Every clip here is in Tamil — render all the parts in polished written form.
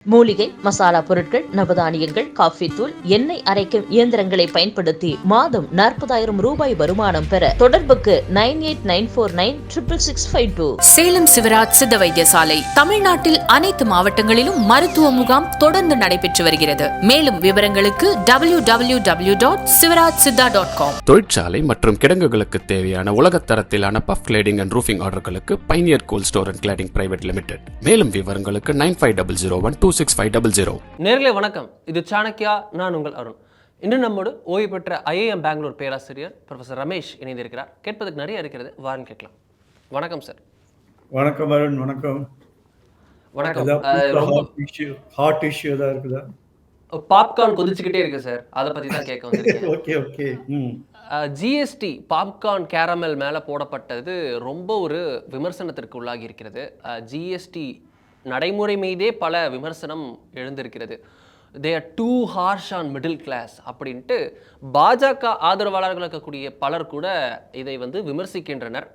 மூலிகை, மசாலா பொருட்கள், நவதானியங்கள், காஃபி தூள், எண்ணெய் அரைக்கும் இயந்திரங்களை பயன்படுத்தி மாதம் 40,000 ரூபாய் வருமானம் பெற தொடர்புக்கு 9894966652. சேலம் சிவராஜ் சித்த வைத்தியசாலை தமிழ்நாட்டில் அனைத்து மாவட்டங்களிலும் மருத்துவ முகாம் தொடர்ந்து நடைபெற்று வருகிறது. மேலும் விவரங்களுக்கு www.sivarajsiddha.com. தொழிற்சாலை மற்றும் கிடங்குகளுக்கு தேவையான உலகத்தரத்திலான பஃப் கிளேடிங் அண்ட் ரூஃபிங் ஆர்டர்களுக்கு pioneer cold store and cladding private limited. மேலும் விவரங்களுக்கு 9500126500. நேர்களே வணக்கம், இது சாணக்கியா. நான் உங்கள் அருண். இன்று நம்மோடு ஓய்வு பெற்ற ஐஏஎம் பெங்களூர் பேராசிரியர் ப்ரொஃபசர் ரமேஷ் இணைந்திருக்கிறார். கேட்பதற்கு நிறைய இருக்கிறது, வாரன் கேட்கலாம். வணக்கம் சார். வணக்கம் அருண். வணக்கம். ஹாட் இஷ்யூ தான் இருக்குதா? பாப்கார்ன் கொதிச்சுக்கிட்டே இருக்கு சார், அதை பத்தி தான் கேட்க வந்திருக்கேன். Okay okay. GST popcorn caramel மேல போடப்பட்டது ரொம்ப ஒரு விமர்சனத்திற்கு உள்ளாகி இருக்கிறது. ஜிஎஸ்டி நடைமுறை மீதே பல விமர்சனம் எழுந்திருக்கிறது. They are too harsh on middle class அப்படின்ட்டு பாஜக ஆதரவாளர்கள் இருக்கக்கூடிய பலர் கூட இதை விமர்சிக்கின்றனர்.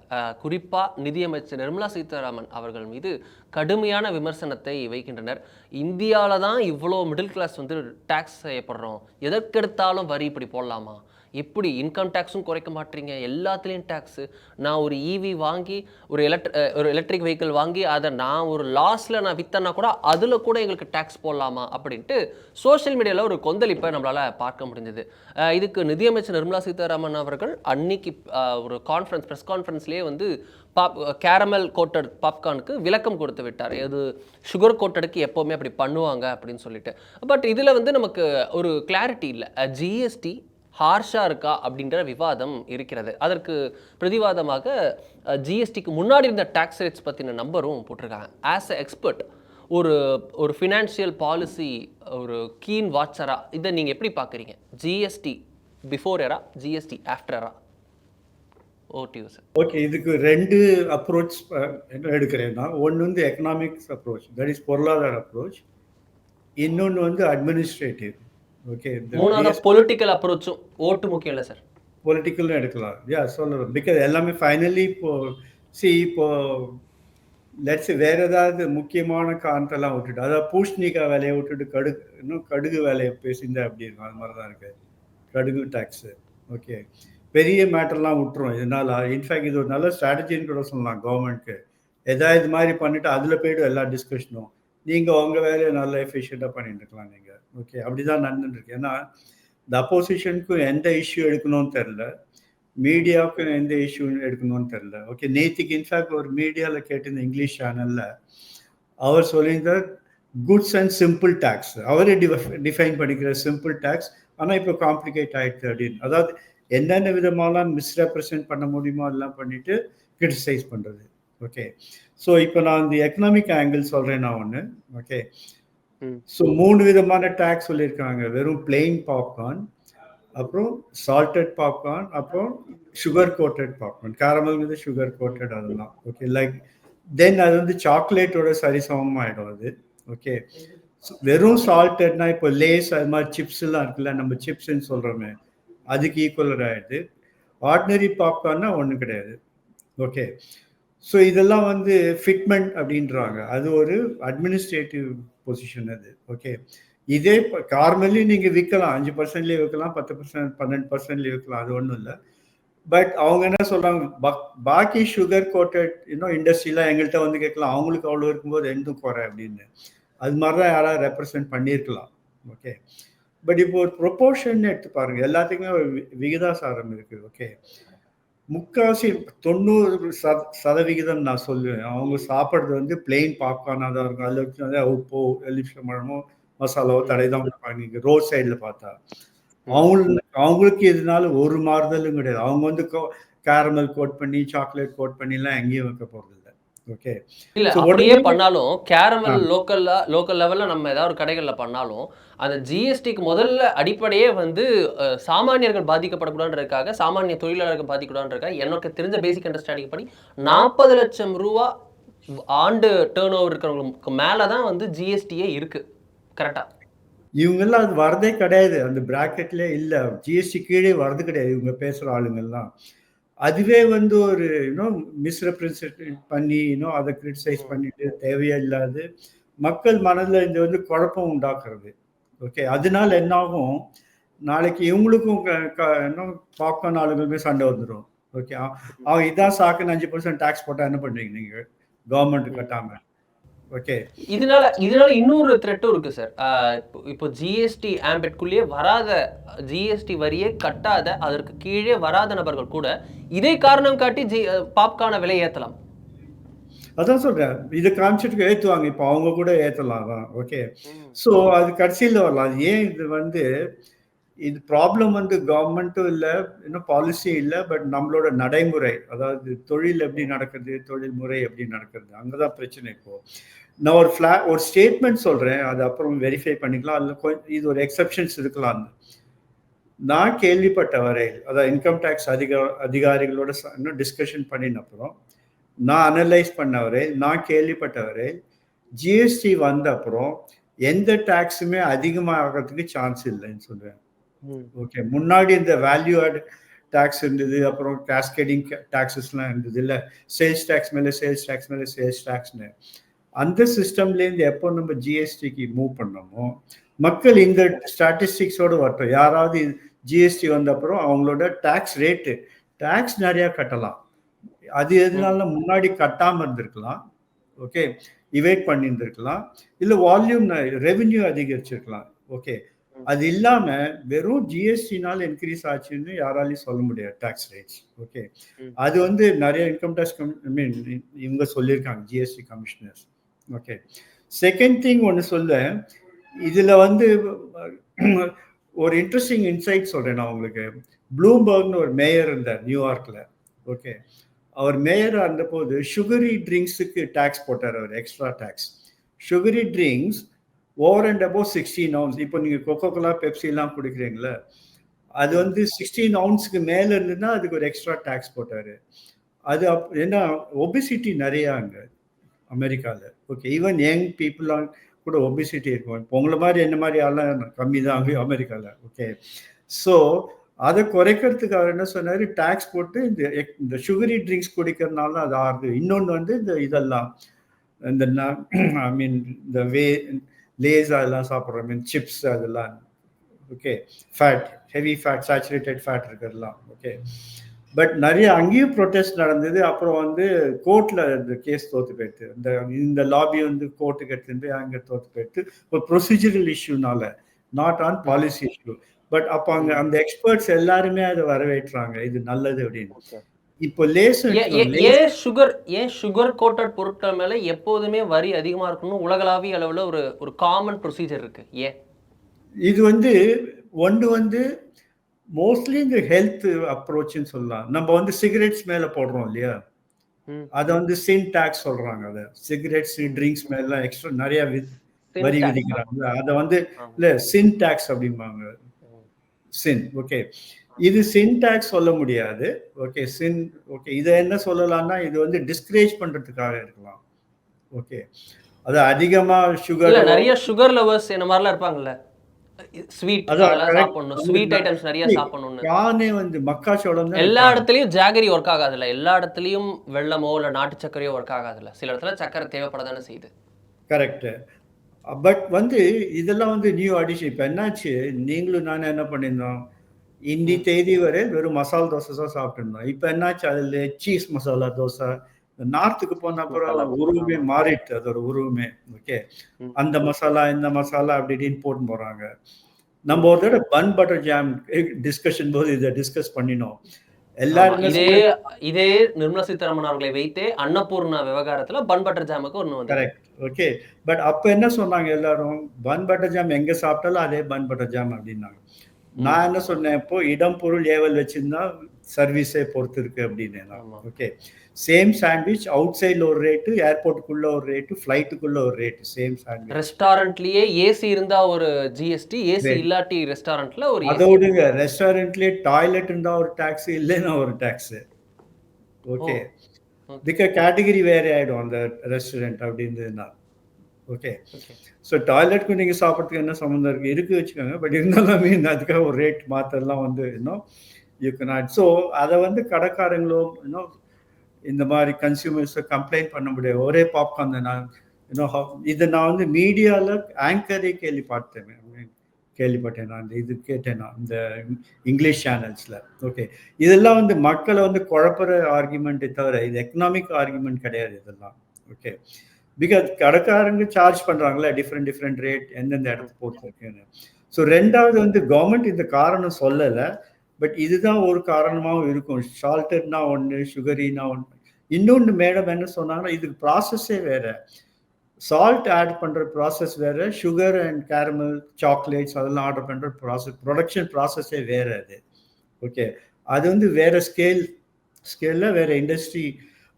குறிப்பாக நிதியமைச்சர் நிர்மலா சீதாராமன் அவர்கள் மீது கடுமையான விமர்சனத்தை வைக்கின்றனர். இந்தியாவில் தான் இவ்வளோ மிடில் கிளாஸ் டேக்ஸ் செய்யப்படுறோம், எதற்கெடுத்தாலும் வரி இப்படி போடலாமா, எப்படி இன்கம் டேக்ஸும் குறைக்க மாட்டீங்க, எல்லாத்துலேயும் டேக்ஸு. நான் ஒரு இவி வாங்கி ஒரு எலக்ட்ரிக் வெஹிக்கிள் வாங்கி அதை நான் ஒரு லாஸில் நான் விற்றேன்னா கூட அதில் கூட எங்களுக்கு டேக்ஸ் போடலாமா அப்படின்ட்டு சோஷியல் மீடியாவில் ஒரு கொந்தளிப்பை நம்மளால் பார்க்க முடிஞ்சது. இதுக்கு நிதியமைச்சர் நிர்மலா சீதாராமன் அவர்கள் அன்னைக்கு ஒரு ப்ரெஸ் கான்ஃபரன்ஸ்லேயே கேரமல் கோட்டட் பாப்கார்னுக்கு விளக்கம் கொடுத்து விட்டார். இது சுகர் கோட்டடுக்கு எப்போவுமே அப்படி பண்ணுவாங்க அப்படின்னு சொல்லிட்டு. பட் இதில் நமக்கு ஒரு கிளாரிட்டி இல்லை. ஜிஎஸ்டி ஹார்ஷாக இருக்கா அப்படின்ற விவாதம் இருக்கிறது. அதற்கு பிரதிவாதமாக ஜிஎஸ்டிக்கு முன்னாடி இருந்த டேக்ஸ் ரேட்ஸ் பற்றின நம்பரும் போட்டிருக்காங்க. ஆஸ் எ எக்ஸ்பர்ட், ஒரு ஃபினான்ஷியல் பாலிசி ஒரு கீன் வாட்சரா இதை நீங்கள் எப்படி பார்க்குறீங்க? GST before era, GST after era? ஓடியூ சார். ஓகே, இதுக்கு ரெண்டு அப்ரோச் எடுக்கிறேன்னா, ஒன்று எக்கனாமிக்ஸ் அப்ரோச், தட் இஸ் பொருளாதார அப்ரோச். இன்னொன்று அட்மினிஸ்ட்ரேட்டிவ். ஓகே, மூணாவது பொலிட்டிக்கல் அப்ரோச்சும் ஓட்டு முக்கியம் இல்லை சார்? பொலிட்டிக்கலும் எடுக்கலாம். சொல்லுறேன். பிகாஸ் எல்லாமே ஃபைனலி இப்போ லெட்ஸ் வேற ஏதாவது முக்கியமான காரணத்தெல்லாம் விட்டுட்டு, அதாவது பூஷ்ணிக்காய் வேலையை விட்டுட்டு கடுகு வேலையை பேசியிருந்தா அப்படி இருக்கும். அது மாதிரி தான் இருக்கு கடுகு டேக்ஸு. ஓகே, பெரிய மேட்டர்லாம் விட்டுரும். இதனால இன்ஃபேக்ட் இது ஒரு நல்ல ஸ்ட்ராட்டஜின்னு கூட சொல்லலாம் கவர்மெண்ட்க்கு. எதாவது இது மாதிரி பண்ணிட்டு அதில் போய்டும் எல்லா டிஸ்கஷனும். நீங்கள் உங்கள் வேலையை நல்லா எஃபிஷியண்ட்டாக பண்ணிட்டு இருக்கலாம் நீங்கள். ஓகே, அப்படிதான் நடந்துட்டுருக்கு. ஏன்னா இந்த அப்போசிஷனுக்கும் எந்த இஷ்யூ எடுக்கணும்னு தெரில, மீடியாவுக்கும் எந்த இஷ்யூ எடுக்கணும்னு தெரில. ஓகே, நேற்றுக்கு இன்ஃபேக்ட் ஒரு மீடியாவில் கேட்டிருந்த இங்கிலீஷ் சேனலில் அவர் சொல்லியிருந்தார் குட்ஸ் அண்ட் சிம்பிள் டேக்ஸ். அவரே டிஃபைன் பண்ணிக்கிற சிம்பிள் டேக்ஸ், ஆனால் இப்போ காம்ப்ளிகேட் ஆகிடுது அப்படின்னு. அதாவது என்னென்ன விதமாலாம் மிஸ்ரெப்ரசன்ட் பண்ண முடியுமோ எல்லாம் பண்ணிட்டு கிரிட்டிசைஸ் பண்ணுறது. ஓகே, ஸோ இப்போ நான் இந்த எக்கனாமிக் ஆங்கிள் சொல்கிறேன் நான் ஒன்று. ஓகே, ஸோ 3 விதமான டேக்ஸ் சொல்லியிருக்காங்க. வெறும் பிளெயின் பாப்கார்ன், அப்புறம் சால்டட் பாப்கார்ன், அப்புறம் sugar coated popcorn. Caramel sugar coated அதெல்லாம். ஓகே, லைக் தென் அது சாக்லேட்டோட சரிசமமாகிடும் அது. ஓகே, வெறும் சால்டட்னா இப்போ லேஸ் அது மாதிரி சிப்ஸ்லாம் இருக்குல்ல, நம்ம சிப்ஸ்ன்னு சொல்கிறோமே, அதுக்கு ஈக்குவலர் ஆகிடுது. ஆர்டினரி பாப்கார்ன்னா ஒன்றும் கிடையாது. ஓகே, ஸோ இதெல்லாம் ஃபிட்மெண்ட் அப்படின்றாங்க. அது ஒரு அட்மினிஸ்ட்ரேட்டிவ் பொசிஷன் அது. ஓகே, இதே கார்மலையும் நீங்கள் விற்கலாம், 5%லேயே விற்கலாம், 10%, 12%லேயே விற்கலாம், அது ஒன்றும் இல்லை. பட் அவங்க என்ன சொல்கிறாங்க, பாக்கி சுகர் கோட்டட் இண்டஸ்ட்ரியெலாம் எங்கள்கிட்ட கேட்கலாம், அவங்களுக்கு அவ்வளோ இருக்கும்போது எந்தும் குறை அப்படின்னு. அது மாதிரி தான் யாராவது ரெப்ரசன்ட் பண்ணியிருக்கலாம். ஓகே, பட் இப்போ ஒரு ப்ரொப்போர்ஷன் எடுத்து பாருங்கள், எல்லாத்துக்குமே ஒரு விகிதாசாரம் இருக்குது. ஓகே, முக்கால்வாசி 90% நான் சொல்லுவேன் அவங்க சாப்பிட்றது பிளெயின் பாப்கார்னாக தான் இருக்கும். அதில் உப்போ எலுமிச்சம்பழமோ மசாலாவோ தடை தான் கொடுப்பாங்க. ரோட் சைடில் பார்த்தா அவங்களுக்கு இதனால ஒரு மாறுதலும் கிடையாது. அவங்க கேரமல் கோட் பண்ணி சாக்லேட் கோட் பண்ணிலாம் எங்கேயும் வைக்க போகிறது இல்லை. ஓகே, இல்ல அப்படியே பண்ணாலும் கேரமல் லோக்கல் லெவல்ல நம்ம ஏதாவது ஒரு கடைகள்ல பண்ணாலும் அந்த ஜிஎஸ்டிக்கு முதல்ல அடிப்படையே சாமானியர்கள் பாதிக்கப்படக்கூடாதுன்றதுக்காக, சாமானிய தொழிலாளர்கள் பாதிக்கக்கூடாதுன்றதுக்காக எனக்கு தெரிஞ்ச பேசிக் அண்டர்ஸ்டாண்டிங் படி 40 லட்சம் ரூபா ஆண்டு டேர்ன் ஓவர் இருக்கிறவங்களுக்கு மேலதான் ஜிஎஸ்டியே இருக்கு. கரெக்டா? இவங்கெல்லாம் அது வரதே கிடையாது, அந்த பிராக்கெட்லேயே இல்லை. ஜிஎஸ்டி கீழே வரது கிடையாது இவங்க பேசுகிற ஆளுங்கள்லாம். அதுவே ஒரு மிஸ்ரெப்ரசன்ட் பண்ணி அதை கிரிட்டிசைஸ் பண்ணிட்டு தேவையே இல்லாது மக்கள் மனதில் இது வந்து குழப்பம் உண்டாக்குறது. ஓகே, அதனால என்ன ஆகும், நாளைக்கு இவங்களுக்கும் இன்னும் பாப்கார்ன் ஆளுங்களுமே சண்டை வந்துடும். ஓகே, அவன் இதான் சாக்குன்னு 5% டாக்ஸ் போட்டால் என்ன பண்ணுவீங்க நீங்க, கவர்மெண்ட் கட்டாம? ஓகே, இதனால இன்னொரு த்ரெட்டும் இருக்கு சார். இப்போ ஜிஎஸ்டி ஆம்பெட்குள்ளேயே வராத, ஜிஎஸ்டி வரியே கட்டாத, அதற்கு கீழே வராத நபர்கள் கூட இதே காரணம் காட்டி பாப்கார்ன விலை ஏற்றலாம். அதான் சொல்றேன், இதை காமிச்சிட்டு ஏற்றுவாங்க. இப்போ அவங்க கூட ஏற்றலாம் தான். ஓகே, ஸோ அது கடைசியில் வரலாம். அது ஏன் இது வந்து இது ப்ராப்ளம் வந்து கவர்மெண்ட்டும் இல்லை, இன்னும் பாலிசியும் இல்லை, பட் நம்மளோட நடைமுறை, அதாவது தொழில் எப்படி நடக்குது, தொழில் முறை எப்படி நடக்குது, அங்கே தான் பிரச்சனை. இப்போ நான் ஒரு ஸ்டேட்மெண்ட் சொல்கிறேன், அது அப்புறம் வெரிஃபை பண்ணிக்கலாம். அதில் இது ஒரு எக்ஸப்ஷன்ஸ் இருக்கலாம். நான் கேள்விப்பட்ட வரை, அதாவது இன்கம் டேக்ஸ் அதிகாரிகளோட இன்னும் டிஸ்கஷன் பண்ணின அப்புறம் நான் அனலைஸ் பண்ண வரை, நான் கேள்விப்பட்ட வரை, ஜிஎஸ்டி வந்த அப்புறம் எந்த டேக்ஸுமே அதிகமாகிறதுக்கு சான்ஸ் இல்லைன்னு சொல்றேன். ஓகே, முன்னாடி இந்த வேல்யூ ஆட் டேக்ஸ் இருந்தது, அப்புறம் கேஸ்கேடிங் டாக்ஸஸ்லாம் இருந்தது, இல்லை சேல்ஸ் டேக்ஸ் மேலே சேல்ஸ் டேக்ஸ் மேலே சேல்ஸ் டேக்ஸ்னு. அந்த சிஸ்டம்லேருந்து எப்போ நம்ம ஜிஎஸ்டிக்கு மூவ் பண்ணோமோ, மக்கள் இந்த ஸ்டாட்டிஸ்டிக்ஸோடு வரட்டும். யாராவது ஜிஎஸ்டி வந்த அப்புறம் அவங்களோட டேக்ஸ் நிறையா கட்டலாம். அது எதனால முன்னாடி கட்டாமல் இருந்திருக்கலாம், ஓகே, இவேட் பண்ணியிருந்திருக்கலாம், இல்லை வால்யூம் ரெவென்யூ அதிகரிச்சிருக்கலாம். ஓகே, அது இல்லாமல் வெறும் ஜிஎஸ்டினால இன்க்ரீஸ் ஆச்சுன்னு யாராலையும் சொல்ல முடியாது டேக்ஸ் ரேட்ஸ். ஓகே, அது வந்து நிறைய இன்கம் டேக்ஸ் இவங்க சொல்லியிருக்காங்க, GST commissioners. Okay, second thing ஒன்று சொல்ல, இதில் வந்து ஒரு இன்ட்ரெஸ்டிங் இன்சைட் சொல்கிறேன் நான் உங்களுக்கு. ப்ளூம்பர்க்னு ஒரு மேயர் இருந்தார் நியூயார்க்கில். ஓகே, அவர் மேயராக இருந்தபோது சுகரி ட்ரிங்க்ஸுக்கு டேக்ஸ் போட்டார் அவர், extra tax. Sugary drinks over and above 16 ounce. இப்போ நீங்கள் கொக்கோகோலா பெப்சிலாம் குடிக்கிறீங்களா, அது வந்து 16 ounceக்கு மேலே இருந்ததுன்னா அதுக்கு ஒரு எக்ஸ்ட்ரா டேக்ஸ் போட்டார். அது ஏன்னா ஒபிசிட்டி நிறையா அங்கே அமெரிக்காவில். ஓகே, ஈவன் யங் பீப்புளாக கூட ஒபிசிட்டி இருக்கும். இப்போ உங்களை மாதிரி என்ன மாதிரி ஆள்லாம் கம்மி தான் அங்கே அமெரிக்காவில். ஓகே, ஸோ அதை குறைக்கிறதுக்கு அவர் என்ன சொன்னார், டேக்ஸ் போட்டு இந்த சுகரி ட்ரிங்க்ஸ் குடிக்கிறதுனால அது ஆகுது. இன்னொன்று வந்து இந்த இதெல்லாம் இந்த ஐ மீன் இந்த லேஸ் அதெல்லாம் சாப்பிட்றோம், மீன் சிப்ஸ் அதெல்லாம். Okay, fat, heavy fat, saturated fat இருக்கிறதுலாம். ஓகே, பட் நிறைய அங்கேயும் ப்ரொட்டஸ்ட் நடந்தது. அப்புறம் வந்து கோர்ட்டில் இந்த கேஸ் தோற்று போயிடுது. இந்த லாபி வந்து கோர்ட்டுக்கு எடுத்துன்னு போய் அங்கே தோற்று போயிடுது, ஒரு ப்ரொசீஜரல் இஷ்யூனால, not on policy issue. But அப்போ அங்கே அந்த எக்ஸ்பர்ட்ஸ் எல்லாருமே அதை வரவேற்றாங்க, இது நல்லது அப்படின்னு. இப்போ ஏன் சுகர் கோட்டட் பொருட்கள் மேல எப்போதுமே வரி அதிகமா இருக்கணும் உலகளாவிய அளவுல ஒரு காமன் ப்ரொசீஜர் இருக்கு? ஏன் இது வந்து ஒன்று வந்து மோஸ்ட்லி இந்த ஹெல்த் அப்ரோச்னு சொல்லலாம். நம்ம வந்து சிகரெட்ஸ் மேல போடுறோம் இல்லையா, அதை வந்து சின் டாக்ஸ் சொல்றாங்க. அதை சிகரெட்ஸ் ட்ரிங்க்ஸ் மேல எக்ஸ்ட்ரா நிறைய வரி விதிக்கிறாங்க. அதை வந்து இல்லை சின் டாக்ஸ் அப்படிம்பாங்க, சின். ஓகே, இது சின் டாக்ஸ் சொல்ல முடியாது. ஓகே, சின். ஓகே, இதை என்ன சொல்லலாம்னா இது வந்து டிஸ்கரேஜ் பண்றதுக்காக இருக்கலாம். ஓகே, அது அதிகமா சுகர், நிறைய சுகர் லவர்ஸ் என்ன மாதிரிலாம் இருப்பாங்கல்ல, ஸ்வீட் சாப்பிடணும், ஸ்வீட் ஐட்டம்ஸ் நிறைய சாப்பிடணும். கானே வந்து மக்காச்சோளம் எல்லா இடத்துலயும் ஜாகரி ஒர்க் ஆகாதுல்ல, எல்லா இடத்துலயும் வெள்ளமோ இல்ல நாட்டு சர்க்கரையோ ஒர்க் ஆகாதுல்ல, சில இடத்துல சர்க்கரை தேவைப்படதானே செய்யுது. கரெக்ட். பட் வந்து இதெல்லாம் வந்து நியூ அடிஷன். இப்போ என்னாச்சு, நீங்களும் நானும் என்ன பண்ணியிருந்தோம், இன்னி தேதி வரை வெறும் மசாலா தோசை தான் சாப்பிட்டுருந்தோம். இப்போ என்னாச்சு, அதில் சீஸ் மசாலா தோசை. நார்த்துக்கு போன அப்புறம் உருவமே மாறிட்டு, அதோட உருவமே. ஓகே, அந்த மசாலா இந்த மசாலா அப்படி இப்படின்னு போட்டு போகிறாங்க. நம்ம ஒரு தடவை பன் பட்டர் ஜாம் டிஸ்கஷன் போது இதை டிஸ்கஸ் பண்ணினோம். எல்லாருமே இதே நிர்மலா சீதாராமன் அவர்களை வைத்தே அன்னபூர்ணா விவகாரத்துல பன் பட்டர் ஜாமுக்கு ஒன்று வந்து. கரெக்ட். ஓகே, பட் அப்போ என்ன சொன்னாங்க எல்லாரும், பன் பட்டர் ஜாம் எங்கே சாப்பிட்டாலும் அதே பன் பட்டர் ஜாம் அப்படின்னாங்க. நான் என்ன சொன்னேன், இப்போ இடம் பொருள் ஏவல் வச்சிருந்தா சர்வீஸே பொறுத்து இருக்கு அப்படின்னு. ஓகே, சேம் சாண்ட்விச் அவுட் சைட்ல ஒரு ரேட்டு, ஏர்போர்ட்டுக்குள்ள ஒரு ரேட்டு, ஃப்ளைட்டுக்குள்ள ஒரு ரேட்டு, சேம் சாண்ட்விச். ரெஸ்டாரண்ட்லயே ஏசி இருந்தா ஒரு ஜிஎஸ்டி, ஏசி இல்லாட்டி ரெஸ்டாரண்ட்ல ஒரு, அதோடுங்க ரெஸ்டாரண்ட்லயே டாய்லெட் இருந்தா ஒரு டாக்ஸ், இல்லைன்னா ஒரு டாக்ஸ். ஓகே, இதுக்கு கேட்டகரி வேற ஆயிடும் அந்த ரெஸ்டாரண்ட் அப்படின்றதுனா. ஓகே, ஸோ டாய்லெட்க்கு நீங்கள் சாப்பிட்றதுக்கு என்ன சம்மந்தம் இருக்குது வச்சுக்கோங்க. பட் இருந்தாலுமே அதுக்காக ஒரு ரேட் மாற்றலாம் வந்து இன்னும் யூ கேனாட். ஸோ அதை வந்து கடைக்காரங்களோ இன்னும் இந்த மாதிரி கன்சியூமர்ஸை கம்ப்ளைண்ட் பண்ண முடியாது. ஒரே பாப்கார்ன் நான் இது நான் வந்து மீடியாவில் ஆங்கரே கேள்விப்பட்டேன் நான் இது கேட்டேன் நான் இந்த இங்கிலீஷ் சேனல்ஸில். ஓகே, இதெல்லாம் வந்து மக்களை வந்து குழப்புற ஆர்குமெண்ட்டை தவிர இது எக்கனாமிக் ஆர்குமெண்ட் கிடையாது இதெல்லாம். ஓகே, பிகாஸ் கடைக்காரங்க சார்ஜ் பண்ணுறாங்களே டிஃப்ரெண்ட் ரேட் எந்தெந்த இடத்துக்கு போட்டுருக்குன்னு. ஸோ ரெண்டாவது வந்து கவர்மெண்ட் இந்த காரணம் சொல்லலை, பட் இதுதான் ஒரு காரணமாகவும் இருக்கும். சால்ட்டட்னா ஒன்று, சுகரினா ஒன்று. இன்னொன்று மேடம் என்ன சொன்னாங்கன்னா, இதுக்கு ப்ராசஸே வேறு. சால்ட் ஆட் பண்ணுற ப்ராசஸ் வேறு, சுகர் அண்ட் கேரமல் சாக்லேட்ஸ் அதெல்லாம் ஆர்டர் பண்ணுற ப்ரொடக்ஷன் ப்ராசஸே வேறு அது. ஓகே, அது வந்து வேறு ஸ்கேலில் வேறு இண்டஸ்ட்ரி,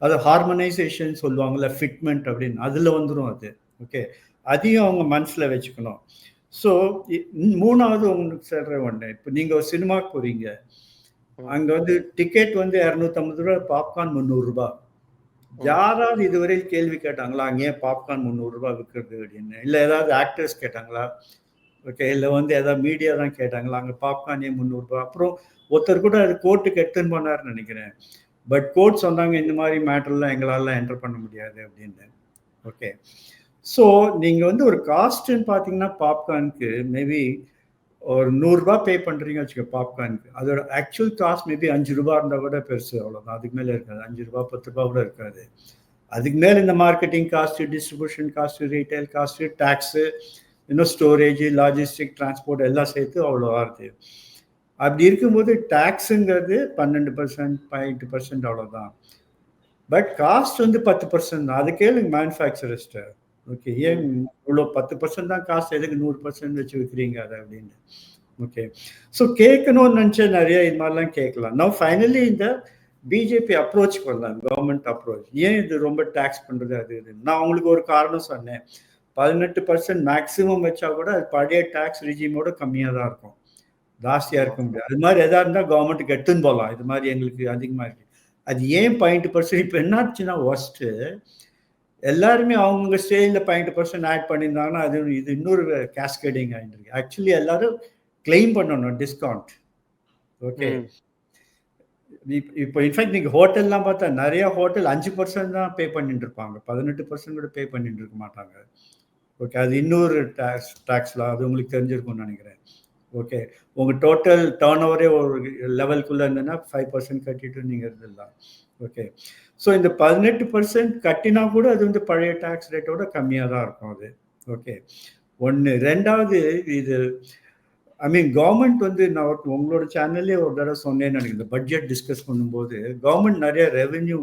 அது ஹார்மனைசேஷன் சொல்லுவாங்கள்ல, ஃபிட்மெண்ட் அப்படின்னு, அதில் வந்துடும் அது. ஓகே, அதையும் அவங்க மனசில் வச்சுக்கணும். ஸோ மூணாவது உங்களுக்கு சொல்கிற ஒன்று, இப்போ நீங்கள் ஒரு சினிமாவுக்கு போகிறீங்க, அங்கே வந்து டிக்கெட் வந்து 250 ரூபா, பாப்கார்ன் 300 ரூபா. யாராவது இதுவரையில் கேள்வி கேட்டாங்களா அங்கே ஏன் பாப்கார்ன் 300 ரூபா விற்கிறது அப்படின்னு? இல்லை ஏதாவது ஆக்டர்ஸ் கேட்டாங்களா? ஓகே, இல்லை வந்து ஏதாவது மீடியா தான் கேட்டாங்களா அங்கே பாப்கார்ன் ஏன் 300 ரூபா? அப்புறம் ஒருத்தர் கூட அது கோர்ட்டுக்கு எடுத்துன்னு போனார்னு நினைக்கிறேன். பட் கோர்ட் சொன்னாங்க இந்த மாதிரி மேட்டர்லாம் எங்களால் என்டர் பண்ண முடியாது அப்படின்னு. ஓகே, ஸோ நீங்கள் வந்து ஒரு காஸ்ட்டுன்னு பார்த்தீங்கன்னா பாப்கார்னுக்கு மேபி ஒரு 100 ரூபா பே பண்ணுறீங்க வச்சுக்க பாப்கார்னுக்கு. அதோட ஆக்சுவல் காஸ்ட் மேபி 5 ரூபா இருந்தால் கூட பெருசு, அவ்வளோதான். அதுக்கு மேலே இருக்காது. 5 ரூபா 10 ரூபா கூட இருக்காது. அதுக்கு மேலே இந்த marketing cost, distribution cost, retail cost, tax, இன்னும் ஸ்டோரேஜ், லாஜிஸ்டிக், டிரான்ஸ்போர்ட் எல்லாம் சேர்த்து அவ்வளோ ஆகுது. அப்படி இருக்கும்போது டேக்ஸுங்கிறது 12%, 18% அவ்வளோதான். பட் காஸ்ட் வந்து 10% தான். அது கேளுங்க மேனுஃபேக்சரர்ஸ்ட்ட. ஓகே, ஏன் இவ்வளோ 10% தான் காஸ்ட், எதுக்கு 100% வச்சு விற்கிறீங்க அதை அப்படின்னு. ஓகே, ஸோ கேட்கணும்னு நினச்சா நிறைய இது மாதிரிலாம் கேட்கலாம். நான் ஃபைனலி இந்த பிஜேபி அப்ரோச் பண்ணலாம், கவர்மெண்ட் அப்ரோச். ஏன் இது ரொம்ப டேக்ஸ் பண்ணுறது அது இதுன்னு நான் அவங்களுக்கு ஒரு காரணம் சொன்னேன். 18% மேக்ஸிமம் வச்சா கூட அது பழைய டேக்ஸ் ரிஜிமோட கம்மியாக தான் இருக்கும், ஜாஸ்தியாக இருக்க முடியாது. அது மாதிரி எதாக இருந்தால் கவர்மெண்ட்டுக்கு எடுத்துன்னு போகலாம். இது மாதிரி எங்களுக்கு அதிகமாக இருக்குது. அது ஏன் 0.8%? இப்போ என்னாச்சுன்னா ஒஸ்ட்டு எல்லாருமே அவங்கவுங்க ஸ்டேஜில் 0.8% ஆட் பண்ணியிருந்தாங்கன்னா அது இது இன்னொரு கேஸ்கேடிங் ஆகிட்டு. ஆக்சுவலி எல்லாரும் கிளைம் பண்ணணும் டிஸ்கவுண்ட். ஓகே, இப்போ இன்ஃபேக்ட் நீங்கள் ஹோட்டல்லாம் பார்த்தா நிறைய ஹோட்டல் 5% தான் பே பண்ணிட்டு இருப்பாங்க, 18% கூட பே பண்ணிட்டு இருக்க மாட்டாங்க. ஓகே, அது இன்னொரு டேக்ஸ்லாம், அது உங்களுக்கு தெரிஞ்சிருக்கும்னு நினைக்கிறேன். ஓகே, உங்கள் டோட்டல் டர்ன் ஓவரே ஒரு லெவலுக்குள்ளே இருந்ததுன்னா 5% கட்டிட்டு நீங்கள் இருந்துடலாம். ஓகே, ஸோ இந்த 18% கட்டினா கூட அது வந்து பழைய டேக்ஸ் ரேட்டோட கம்மியாக தான் இருக்கும் அது. ஓகே, ஒன்று. ரெண்டாவது, இது ஐ மீன் கவர்மெண்ட் வந்து நான் உங்களோட சேனல்லே ஒரு தடவை சொன்னேன்னு நினைக்கிறேன். இந்த பட்ஜெட் டிஸ்கஸ் பண்ணும்போது கவர்மெண்ட் நிறைய ரெவென்யூ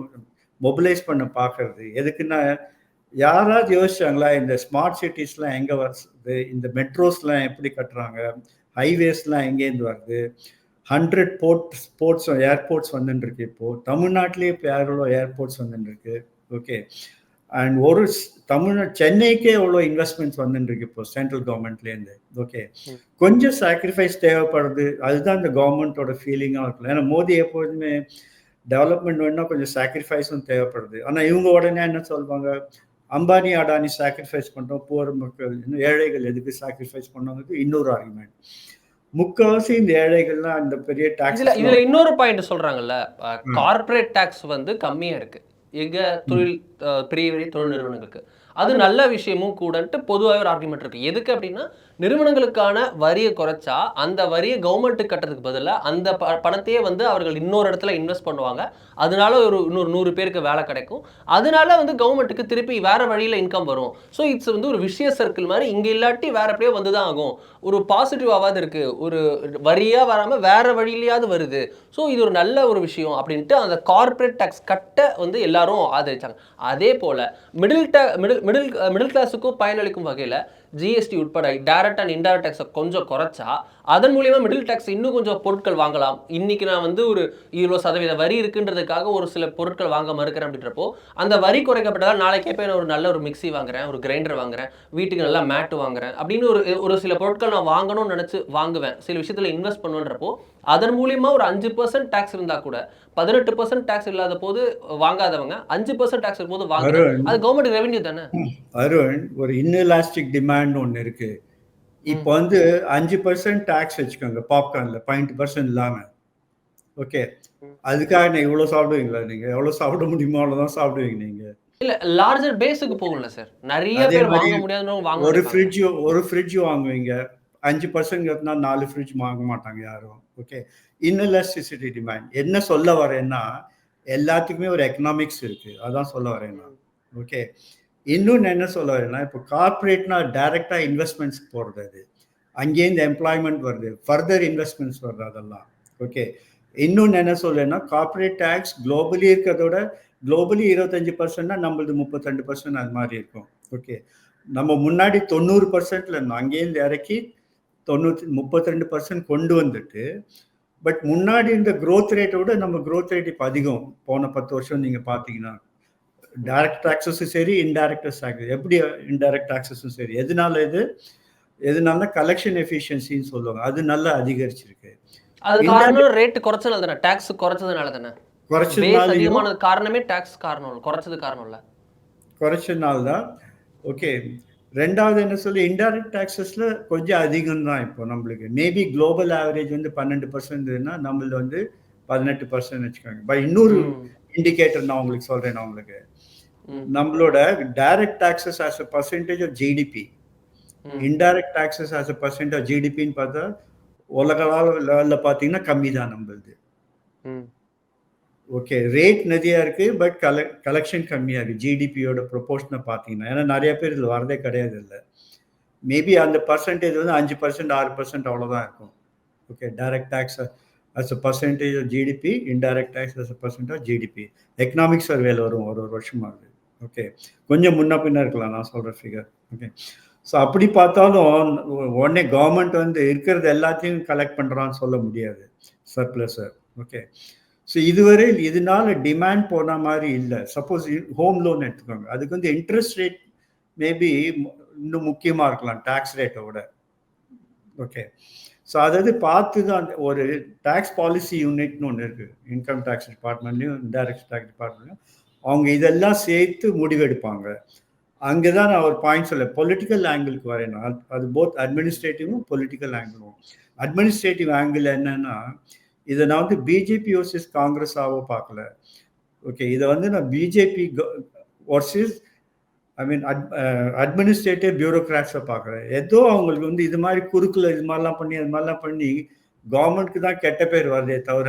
மொபிலைஸ் பண்ண பார்க்கறது எதுக்குன்னா, யாராவது யோசிச்சாங்களா இந்த ஸ்மார்ட் சிட்டிஸ்லாம் எங்கே வருது, இந்த மெட்ரோஸ்லாம் எப்படி கட்டுறாங்க, ஹைவேஸ்லாம் எங்கேருந்து வருது, 100 போர்ட்ஸ் ஏர்போர்ட்ஸ் வந்துருக்கு. இப்போது தமிழ்நாட்டிலே இப்போ எவ்வளோ ஏர்போர்ட்ஸ் வந்துருக்கு. ஓகே, அண்ட் ஒரு சென்னைக்கே எவ்வளோ இன்வெஸ்ட்மெண்ட்ஸ் வந்துருக்கு இப்போ சென்ட்ரல் கவர்மெண்ட்லேருந்து. ஓகே, கொஞ்சம் சாக்ரிஃபைஸ் தேவைப்படுது. அதுதான் இந்த கவர்மெண்ட்டோட ஃபீலிங்காக இருக்கும். ஏன்னா மோடி எப்போதுமே டெவலப்மெண்ட் வேணும்னா கொஞ்சம் சாக்ரிஃபைஸும் தேவைப்படுது. ஆனால் இவங்க உடனே என்ன சொல்லுவாங்க, அம்பானி அடானி சாக்ரிஃபைஸ் பண்ணுறோம், புவர் மக்கள் இன்னும் ஏழைகள் எதுக்கு சாக்ரிஃபைஸ் பண்ணாங்கிறது இன்னொரு ஆர்குமெண்ட். முக்கால்வாசி இந்த ஏழைகள்லாம் இந்த பெரிய டாக்ஸ். இதுல இன்னொரு பாயிண்ட் சொல்றாங்கல்ல, கார்ப்பரேட் டாக்ஸ் வந்து கம்மியா இருக்கு எங்க பெரிய தொழில் நிறுவனங்களுக்கு. அது நல்ல விஷயமும் கூடன்ட்டு பொதுவாக ஒரு ஆர்குமெண்ட் இருக்கு. எதுக்கு அப்படின்னா, நிறுவனங்களுக்கான வரியை குறைச்சா அந்த வரியை கவர்மெண்ட்டுக்கு கட்டுறதுக்கு பதிலாக அந்த பணத்தையே வந்து அவர்கள் இன்னொரு இடத்துல இன்வெஸ்ட் பண்ணுவாங்க. அதனால இன்னொரு 100 பேருக்கு வேலை கிடைக்கும். அதனால வந்து கவர்மெண்ட்டுக்கு திருப்பி வேற வழியில் இன்கம் வரும். ஸோ இட்ஸ் வந்து ஒரு விஷய சர்க்கிள் மாதிரி, இங்கே இல்லாட்டி வேற எப்படியோ வந்து தான் ஆகும். ஒரு பாசிட்டிவாவது இருக்கு, ஒரு வரியாக வராமல் வேற வழியிலையாவது வருது. ஸோ இது ஒரு நல்ல ஒரு விஷயம் அப்படின்ட்டு அந்த கார்பரேட் டேக்ஸ் கட்ட வந்து எல்லாரும் ஆதரிச்சாங்க. அதே போல் மிடில் கிளாஸுக்கும் பயனளிக்கும் வகையில் ஜிஎஸ்டி உட்பட டைரக்ட் அண்ட் இன்டைரக்ட் டேக்ஸை கொஞ்சம் குறைச்சா அதன் மூலியமா மிடில் டேக்ஸ் இன்னும் கொஞ்சம் பொருட்கள் வாங்கலாம். இன்னைக்கு நான் வந்து ஒரு 20% வரி இருக்குன்றதுக்காக ஒரு சில பொருட்கள் வாங்க மறுக்கிறேன் அப்படின்றப்போ, அந்த வரி குறைக்கப்பட்டதால் நாளைக்கே போய் நான் ஒரு நல்ல ஒரு மிக்சி வாங்குறேன், ஒரு கிரைண்டர் வாங்குறேன், வீட்டுக்கு நல்லா மேட்டு வாங்குறேன் அப்படின்னு ஒரு சில பொருட்கள் நான் வாங்கணும்னு நினைச்சு வாங்குவேன், சில விஷயத்துல இன்வெஸ்ட் பண்ணுன்றப்போ அதன் மூலியமா ஒரு 5% டேக்ஸ் இருந்தா கூட 18% டேக்ஸ் இல்லாத போது வாங்காதவங்க 5% டேக்ஸ் இருக்கும்போது வாங்குறாங்க. அது கவர்மெண்ட் ரெவென்யூ தானே. அருண், ஒரு இன்எலாஸ்டிக் டிமாண்ட் ஒன்று இருக்கு. இப்போ வந்து 5% டேக்ஸ் வச்சுக்கோங்க பாப்கார்ன்ல, 0.8% இல்லாம. ஓகே, அதுக்காக நீங்க இவ்வளவு சாப்பிடுவீங்களா? நீங்க எவ்வளவு சாப்பிட முடியுமோ அவ்வளவுதான் சாப்பிடுவீங்க நீங்க. இல்ல லார்ஜர் பேஸுக்கு போகும்ல சார். நிறைய அதே பேர் மாதிரி வாங்க முடியாதவங்க வாங்க ஒரு நினைப்பாங்க. ஒரு ஃப்ரிட்ஜ் வாங்குவீங்க. 5% 4 ஃப்ரிட்ஜ் வாங்க மாட்டாங்க யாரும். ஓகே. Inelasticity demand. என்ன சொல்ல வரேன்னா, எல்லாத்துக்குமே ஒரு எக்கனாமிக்ஸ் இருக்கு. அதான் சொல்ல வரேன் நான். ஓகே. இன்னொன்னு என்ன சொல்ல வரேன்னா, இப்போ கார்ப்பரேட்னா டைரக்டா இன்வெஸ்ட்மெண்ட்ஸ் போறது அது. அங்கேருந்து எம்ப்ளாய்மெண்ட் வருது. ஃபர்தர் இன்வெஸ்ட்மெண்ட்ஸ் வருது அதெல்லாம். ஓகே. இன்னொன்னு என்ன சொல்றேன்னா, கார்ப்பரேட் டாக்ஸ் குளோபலி இருக்கிறத விட குளோபலி 25%னா நம்மளது 32% அது மாதிரி இருக்கும். ஓகே. நம்ம முன்னாடி 90%ல இருந்தோம். அங்கேருந்து இறக்கி 32% கொண்டு வந்துட்டு, பட் முன்னாடி இந்த growth ரேட்டை விட நம்ம growth ரேட் இப்போ அதிகம். போன 10 வருஷம் நீங்க பார்த்தீங்கன்னா. டைரக்ட் டாக்ஸஸும் சரி, இன்டைரக்ட் டாக்ஸ் எப்படி இன்டைரக்ட் டாக்ஸஸும் சரி. எதனால கலெக்ஷன் எஃபிஷியன்சின்னு சொல்லுவாங்க. அது நல்லா அதிகரிச்சிருக்கு. அது காரணம் ரேட் குறைச்சதுனால தானே, டாக்ஸ் குறைச்சதுனால தானே. பேஸ் குறைச்சதுனாலையும் அதிகமானது காரணமே டாக்ஸ் காரணம் இல்ல, குறைச்சது காரணம் இல்ல. குறைச்சதுனால தான். ஓகே. ரெண்டாவது என்ன சொல்லி இன்டைரக்ட் டாக்ஸஸ்ல கொஞ்சம் அதிகம் தான் இப்போ நம்மளுக்கு. மேபி குளோபல் ஆவரேஜ் வந்து 12%னா நம்மளது வந்து 18% வச்சுக்கோங்க. பட் இன்னொரு இண்டிகேட்டர் நான் உங்களுக்கு சொல்றேன். நான் உங்களுக்கு நம்மளோட direct taxes as a percentage of GDP, indirect taxes as a percentage of ஜிடிபின்னு பார்த்தா உலக லெவலில் பார்த்தீங்கன்னா கம்மி தான் நம்மளுது. ஓகே. ரேட் நிறையா இருக்கு, பட் கலெக்ஷன் கம்மியா இருக்கு ஜிடிபியோட ப்ரொபோர்ஷனை பார்த்தீங்கன்னா. ஏன்னா நிறைய பேர் இதில் வரதே கிடையாது. இல்லை மேபி அந்த பர்சன்டேஜ் வந்து 5% 6% அவ்வளோதான் இருக்கும். Okay. Direct tax as a percentage of GDP, indirect tax as a percent of GDP. Economic சர்வேல வரும் ஒரு வருஷமா அது. ஓகே. கொஞ்சம் முன்ன பின்ன இருக்கலாம் நான் சொல்ற ஃபிகர். ஓகே. ஸோ அப்படி பார்த்தாலும் உடனே கவர்மெண்ட் வந்து இருக்கிறது எல்லாத்தையும் கலெக்ட் பண்ணுறான்னு சொல்ல முடியாது சர்ப்ளஸ். ஓகே. ஸோ இதுவரை இதனால டிமாண்ட் போன மாதிரி இல்லை. சப்போஸ் ஹோம் லோன் எடுத்துக்கோங்க, அதுக்கு வந்து இன்ட்ரெஸ்ட் ரேட் மேபி இன்னும் முக்கியமாக இருக்கலாம் டேக்ஸ் ரேட்டை விட. ஓகே. ஸோ அதாவது பார்த்து தான் ஒரு டேக்ஸ் பாலிசி யூனிட்னு ஒன்று இருக்குது இன்கம் டேக்ஸ் டிபார்ட்மெண்ட்லையும் இன்டைரக்ட் டேக்ஸ் டிபார்ட்மெண்ட்லையும். அவங்க இதெல்லாம் சேர்த்து முடிவெடுப்பாங்க. அங்கே தான் நான் ஒரு பாயிண்ட் சொல்ல பொலிட்டிக்கல் ஆங்கிளுக்கு வரேன். அது போத் அட்மினிஸ்ட்ரேட்டிவும் பொலிட்டிக்கல் ஆங்கிளும். அட்மினிஸ்ட்ரேட்டிவ் ஆங்கிள் என்னன்னா, இதை நான் வந்து பிஜேபி வர்சஸ் காங்கிரஸாவோ பார்க்கல. ஓகே. இதை வந்து நான் பிஜேபி வர்சஸ் அட்மினிஸ்ட்ரேட்டிவ் பியூரோக்ராட்ஸை பார்க்குறேன். ஏதோ அவங்களுக்கு வந்து இது மாதிரி குறுக்கில் இது மாதிரிலாம் பண்ணி கவர்மெண்ட்க்கு தான் கெட்ட பேர் வருதே தவிர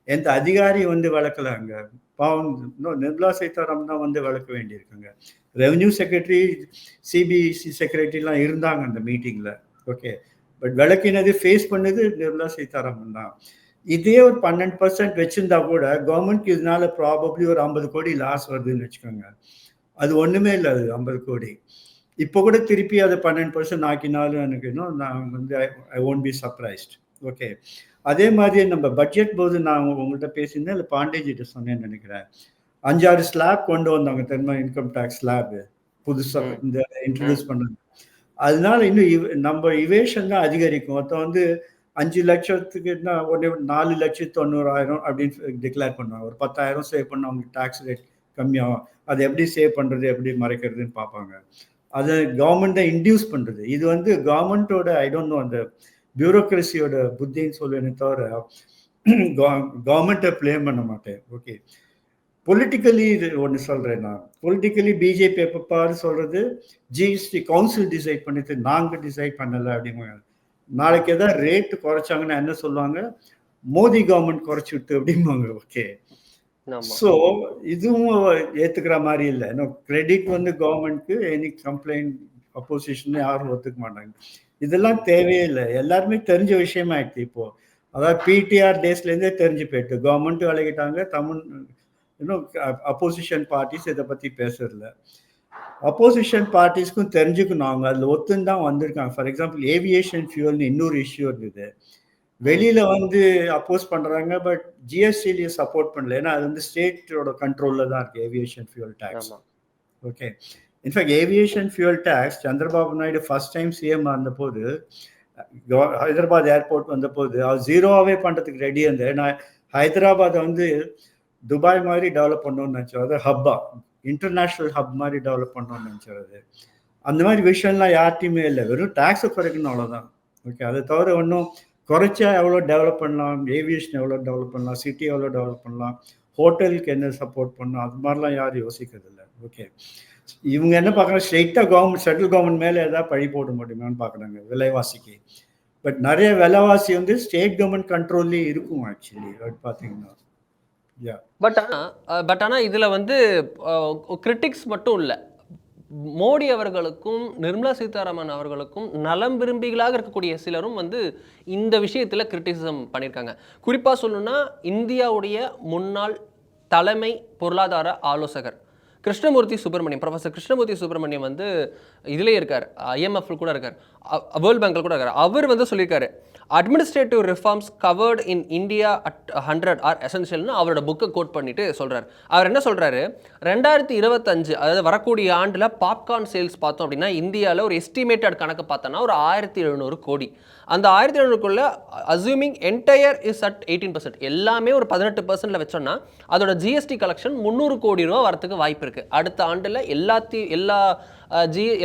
எந்த அதிகாரி வந்து விளக்கல. அங்கே பாவம் நிர்மலா சீதாராமன் தான் வந்து விளக்க வேண்டியிருக்குங்க. ரெவன்யூ செக்ரட்டரி, சிபிஎஸ்சி செக்ரட்டரிலாம் இருந்தாங்க அந்த மீட்டிங்கில். ஓகே. பட் விளக்கினது ஃபேஸ் பண்ணது நிர்மலா சீதாராமன் தான். இதே ஒரு 12% வச்சிருந்தா கூட கவர்மெண்ட்க்கு இதனால ப்ராபப்ளி ஒரு 50 கோடி லாஸ் வருதுன்னு வச்சுக்கோங்க. அது ஒன்றுமே இல்லை. அது 50 கோடி. இப்போ கூட திருப்பி அதை 12% ஆக்கினாலும் எனக்கு இன்னும் நான் வந்து I won't be surprised. Okay. அதே மாதிரி நம்ம பட்ஜெட் போது நான் உங்கள்கிட்ட பேசியிருந்தேன், இல்லை பாண்டேஜிட்ட சொன்னேன்னு நினைக்கிறேன். 5-6 ஸ்லாப் கொண்டு வந்தாங்க தெரியுமா, இன்கம் டேக்ஸ் ஸ்லாப் புதுசாக இந்த இன்ட்ரடியூஸ் பண்ணது. அதனால இன்னும் நம்ம இவேஷன் தான் அதிகரிக்கும். ஒருத்தன் வந்து 5 லட்சத்துக்கு உடனே 4,90,000 அப்படின்னு டிக்ளேர் பண்ணுவாங்க. ஒரு 10,000 சேவ் பண்ண அவங்களுக்கு டேக்ஸ் ரேட் கம்மியாகும். அதை எப்படி சேவ் பண்ணுறது, எப்படி மறைக்கிறதுன்னு பார்ப்பாங்க. அதை கவர்மெண்ட்டை இன்டியூஸ் பண்ணுறது. இது வந்து கவர்மெண்ட்டோட ஐ டோன்ட் நோ அந்த பியூரோக்ரஸியோட புத்தின்னு சொல்லுவேனே தவிர கவர்மெண்ட்டை ப்ளேம் பண்ண மாட்டேன். ஓகே. பொலிட்டிக்கலி இது ஒன்று சொல்கிறேன் நான். பொலிட்டிக்கலி பிஜேபி எப்பப்பாரு சொல்கிறது ஜிஎஸ்டி கவுன்சில் டிசைட் பண்ணிட்டு நாங்கள் டிசைட் பண்ணலை அப்படிங்கிறாங்க. நாளைக்கு எதாவது ரேட்டு குறைச்சாங்கன்னா என்ன சொல்லுவாங்க, மோடி கவர்மெண்ட் குறைச்சி விட்டு அப்படிம்பாங்க. ஓகே. ஸோ இதுவும் ஏற்றுக்கிற மாதிரி இல்லை. இன்னும் கிரெடிட் வந்து கவர்மெண்ட்க்கு எனி கம்ப்ளைண்ட் அப்போசிஷன் யாரும் ஒத்துக்க மாட்டாங்க. இதெல்லாம் தேவையே இல்லை. எல்லாருமே தெரிஞ்ச விஷயமா ஆயிடுச்சு இப்போ. அதாவது பிடிஆர் டேஸ்லேருந்தே தெரிஞ்சு போயிட்டு கவர்மெண்ட்டும் விலகிட்டாங்க. இன்னும் அப்போசிஷன் பார்ட்டிஸ் இதை பற்றி பேசுறதில்ல. அப்போசிஷன் பார்ட்டிஸ்க்கும் தெரிஞ்சுக்கணும், அவங்க அதில் ஒத்துன்னு தான் வந்திருக்காங்க. ஃபார் எக்ஸாம்பிள் ஏவியேஷன் ஃபியூவல்னு இன்னொரு இஷ்யூ இருந்தது. வெளியில வந்து அப்போஸ் பண்றாங்க, பட் ஜிஎஸ்டிலேயே சப்போர்ட் பண்ணல. ஏன்னா அது வந்து ஸ்டேட்டோட கண்ட்ரோல்ல தான் இருக்கு aviation fuel tax. Okay. In fact aviation fuel tax Chandrababu Naidu first time CM வந்தபோது ஹைதராபாத் ஏர்போர்ட் வந்தபோது அவர் ஜீரோவாகவே பண்ணுறதுக்கு ரெடி இருந்தது. ஏன்னா ஹைதராபாத்தை வந்து துபாய் மாதிரி டெவலப் பண்ணணும்னு நினச்சோம். அது ஹப்பா இன்டர்நேஷ்னல் ஹப் மாதிரி டெவலப் பண்ணணும்னு நினச்சது. அந்த மாதிரி விஷயம்லாம் யார்ட்டையுமே இல்லை. வெறும் டேக்ஸை குறைக்கணும் அவ்வளோதான். ஓகே. அதை தவிர ஒன்றும் குறைச்சா எவ்வளோ டெவலப் பண்ணலாம், ஏவியேஷன் எவ்வளோ டெவலப் பண்ணலாம், சிட்டி எவ்வளோ டெவலப் பண்ணலாம், ஹோட்டலுக்கு என்ன சப்போர்ட் பண்ணலாம், அது மாதிரிலாம் யாரும் யோசிக்கிறது இல்லை. ஓகே, இவங்க என்ன பார்க்குறாங்க, ஸ்ட்ரெயிட்டாக கவர்மெண்ட் சென்ட்ரல் கவர்மெண்ட் மேலே ஏதாவது பழி போட முடியுமான்னு பார்க்குறாங்க விலைவாசிக்கு. பட் நிறைய விலைவாசி வந்து ஸ்டேட் கவர்மெண்ட் கண்ட்ரோல்லே இருக்கும் ஆக்சுவலி பார்த்தீங்கன்னா. பட் ஆனால் இதில் வந்து கிரிட்டிக்ஸ் மட்டும் இல்லை, மோடி அவர்களுக்கும் நிர்மலா சீதாராமன் அவர்களுக்கும் நலம் விரும்பிகளாக இருக்கக்கூடிய சிலரும் வந்து இந்த விஷயத்தில் கிரிட்டிசிசம் பண்ணியிருக்காங்க. குறிப்பாக சொல்லணும்னா இந்தியாவுடைய முன்னாள் தலைமை பொருளாதார ஆலோசகர் கிருஷ்ணமூர்த்தி சுப்பிரமணியம், ப்ரொஃபஸர் கிருஷ்ணமூர்த்தி சுப்பிரமணியம் வந்து இதிலே இருக்கார், IMF கூட இருக்கார், வேர்ல்ட் பேங்க்ல கூட இருக்கார். அவர் வந்து சொல்லியிருக்காரு, administrative reforms covered in India at 100 are எசென்ஷியல்னு அவரோட புக்கை கோட் பண்ணிட்டு சொல்றாரு. அவர் என்ன சொல்றாரு, 2025 அதாவது வரக்கூடிய ஆண்டில் பாப்கார்ன் சேல்ஸ் பார்த்தோம் அப்படின்னா இந்தியாவில் ஒரு எஸ்டிமேட்டட் கணக்கு பார்த்தோன்னா ஒரு 1700 கோடி. அந்த 1700 அஸ்யூமிங் என்டையர் இஸ் அட் 18%, எல்லாமே ஒரு 18% வச்சோம்னா அதோட ஜிஎஸ்டி கலெக்ஷன் 300 கோடி ரூபா வரத்துக்கு வாய்ப்பு இருக்கு. அடுத்த ஆண்டில்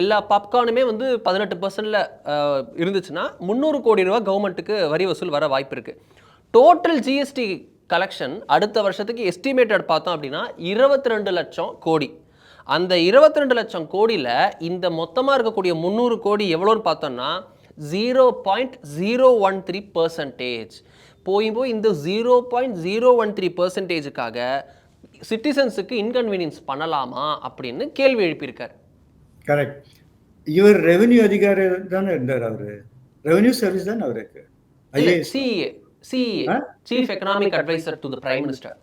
எல்லா பாப்கார்னுமே வந்து 18% இருந்துச்சுன்னா 300 கோடி ரூபா கவர்மெண்ட்டுக்கு வரி வசூல் வர வாய்ப்பு இருக்கு. டோட்டல் ஜிஎஸ்டி கலெக்ஷன் அடுத்த வருஷத்துக்கு எஸ்டிமேட்டட் பார்த்தோம் அப்படின்னா 22 லட்சம் கோடி. அந்த 22 லட்சம் கோடியில் இந்த மொத்தமாக இருக்கக்கூடிய 300 கோடி எவ்வளோன்னு பார்த்தோம்னா 0.013%. போய் இந்த 0.013%க்காக சிட்டிசன்ஸுக்கு இன்கன்வீனியன்ஸ் பண்ணலாமா அப்படின்னு கேள்வி எழுப்பியிருக்கார். கரெக்ட். இவர் ரெவென்யூ அதிகாரி தானே இருந்தார், அவரு ரெவென்யூ சர்வீஸ் தானே அவருக்கு. CA chief economic adviser to the prime minister.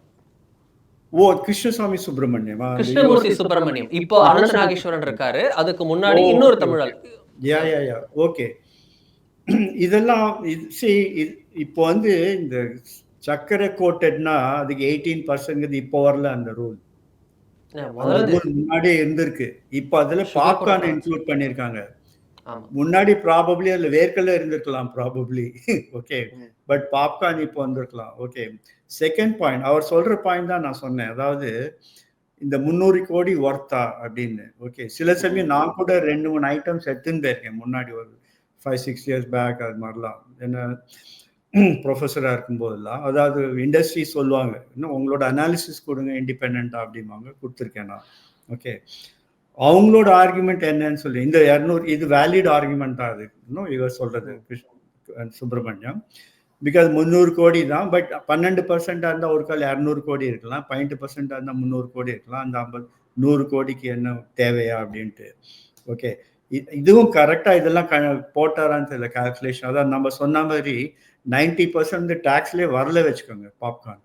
ஓ, கிருஷ்ணசாமி சுப்பிரமணியம், கிருஷ்ணமூர்த்தி சுப்பிரமணியம். இப்போ அனந்த நாகேஸ்வரன் இருக்காரு, அதுக்கு முன்னாடி இன்னொரு தமிழால். ஓகே. இதெல்லாம் இப்போ வந்து இந்த சக்கரை கோட்டட்னா அதுக்கு 18% இப்போ வரல அந்த ரூல். முன்னாடி இருந்திருக்கு, இப்போ அதுல பாப்கார்ன் இன்க்ளூட் பண்ணிருக்காங்க. முன்னாடி ப்ராபப்ளி அதுல வேர்க்கல்ல இருந்திருக்கலாம் ப்ராபப்ளி. ஓகே, பட் பாப்கார்ன் இப்போ வந்திருக்கலாம். ஓகே, செகண்ட் பாயிண்ட், அவர் சொல்ற பாயிண்ட் தான் நான் சொன்னேன், அதாவது இந்த 300 கோடி ஒர்த்தா அப்படின்னு. ஓகே, சில சமயம் நான் கூட 2-3 ஐட்டம்ஸ் எடுத்துன்னு போயிருக்கேன் முன்னாடி, ஒரு 5-6 years பேக். அது மாதிரிலாம் என்ன ப்ரொஃபஸராக இருக்கும்போதெல்லாம், அதாவது இண்டஸ்ட்ரி சொல்லுவாங்க, இன்னும் உங்களோட அனாலிசிஸ் கொடுங்க இண்டிபெண்ட்டாக அப்படிம்பாங்க, கொடுத்துருக்கேன் நான். ஓகே, அவங்களோட ஆர்குமெண்ட் என்னன்னு சொல்லி, இந்த 200 இது வேலிட் ஆர்குமெண்ட் தான் அது, இன்னும் இவர் சொல்றது சுப்பிரமணியம். பிகாஸ் 300 கோடி தான், பட் 12% இருந்தால் ஒரு கால் 200 கோடி இருக்கலாம், 18% இருந்தால் 300 கோடி இருக்கலாம், அந்த 100 கோடிக்கு என்ன தேவையா அப்படின்ட்டு. ஓகே, இதுவும் கரெக்டாக இதெல்லாம் போட்டாரான்னு தெரியல கால்குலேஷன். அதான் நம்ம சொன்ன மாதிரி 90% டேக்ஸ்லேயே வரல வச்சுக்கோங்க. பாப்கார்ன்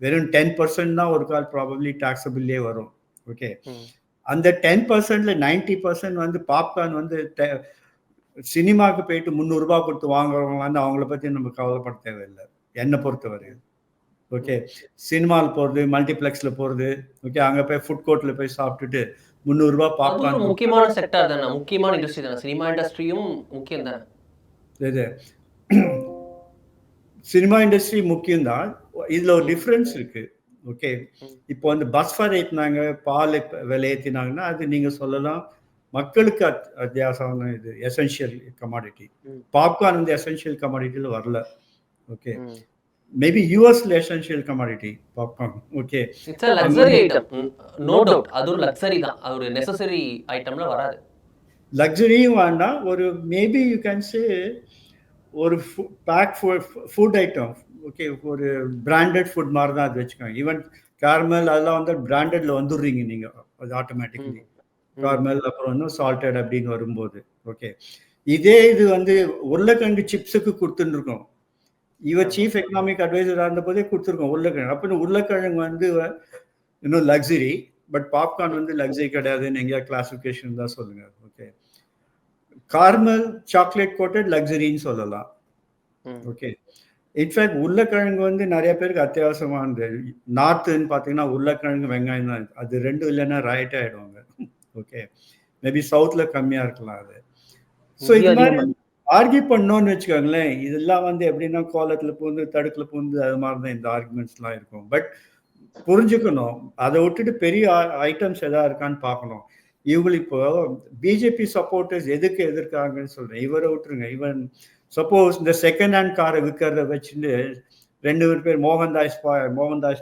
வெறும் 10% தான் ஒரு கால் ப்ராபப்ளி டாக்ஸபிள்லேயே வரும். ஓகே, அந்த 10%ல 90% வந்து பாப்கார்ன் வந்து சினிமாவுக்கு போயிட்டு 300 ரூபாய் கொடுத்து வாங்குறவங்க வந்து அவங்கள பற்றி நம்ம கவலைப்பட தேவையில்லை என்னை பொறுத்தவரை. ஓகே, சினிமாவில் போகிறது, மல்டிப்ளெக்ஸில் போகிறது, ஓகே, அங்கே போய் ஃபுட் கோர்ட்டில் போய் சாப்பிட்டுட்டு 300 ரூபாய் பாப்கார்ன். முக்கியமான செக்டார் தானே, முக்கியமான இண்டஸ்ட்ரி தானே, சினிமா இண்டஸ்ட்ரியும் முக்கியம் தானே. இது சினிமா இண்டஸ்ட்ரி முக்கியம்தான், இதில் ஒரு டிஃப்ரென்ஸ் இருக்குது. ஓகே, இப்போ வந்து பஸ் ஃபேர் ஏற்றினாங்க, பால் விலை ஏற்றினாங்கன்னா அது நீங்கள் சொல்லலாம் மக்களுக்கு அத்தியாவசியமான இது எசென்ஷியல் கமாடிட்டி. பாப்கார்ன் வந்து எசென்ஷியல் கமாடிட்டியில் வரல. ஓகே, மேபி யூஎஸ்ல essential commodity popcorn. Okay, it's a luxury item, no doubt. அது ஒரு லக்ஸரி தான், அது ஒரு நெசசரி ஐட்டம்ல வராது. லக்ஸரியும் வேண்டாம், ஒரு மேபி யூ கேன் சே ஒரு பேக் ஃபுட் ஐட்டம். ஓகே, ஒரு பிராண்டட் ஃபுட் மாதிரி தான் அது வச்சுக்கோங்க. ஈவன் கார்மல் அதெல்லாம் வந்து பிராண்டட்ல வந்துடுறீங்க நீங்கள், அது ஆட்டோமேட்டிக்லி கார்மல் அப்புறம் இன்னும் சால்டட் அப்படின்னு வரும்போது. ஓகே, இதே இது வந்து உருளைக்கிழங்கு சிப்ஸுக்கு கொடுத்துருக்கோம். இவர் சீஃப் எக்கனாமிக் அட்வைசராக இருந்த போதே கொடுத்துருக்கோம் உருளைக்கிழங்கு. அப்போ உருளைக்கிழங்கு வந்து இன்னும் லக்ஸரி, பட் பாப்கார்ன் வந்து லக்ஸரி கிடையாதுன்னு எங்கேயா கிளாசிஃபிகேஷன் தான் சொல்லுங்க. ஓகே, கார்மல் சாக்லேட் கோட்டட் லக்ஸரின்னு சொல்லலாம். ஓகே, இன்ஃபேக்ட் உருளைக்கிழங்கு வந்து நிறைய பேருக்கு அத்தியாவசியமானது. நார்த்துன்னு பார்த்தீங்கன்னா உருளைக்கிழங்கு வெங்காயம் தான், அது ரெண்டும் இல்லைன்னா ரைட் ஆகிடுவாங்க. ஓகே, மேபி சவுத்தில் கம்மியாக இருக்கலாம் அது. ஸோ இது மாதிரி ஆர்கியூ பண்ணோன்னு வச்சுக்கோங்களேன், இதெல்லாம் வந்து எப்படின்னா கோலத்தில் பூந்து தடுக்கில் பூந்து அது மாதிரி தான் இந்த ஆர்குமெண்ட்ஸ்லாம் இருக்கும். பட் புரிஞ்சுக்கணும், அதை விட்டுட்டு பெரிய ஐட்டம்ஸ் எதாவது இருக்கான்னு பார்க்கணும். இவங்களுக்கு இப்போ பிஜேபி சப்போர்ட்டர்ஸ் எதுக்கு எதிர்க்காங்கன்னு சொல்கிறேன், இவரை விட்டுருங்க. ஈவன் சப்போஸ் இந்த செகண்ட் ஹேண்ட் காரை விற்கிறத வச்சுட்டு 2 பேர் மோகன்தாஸ்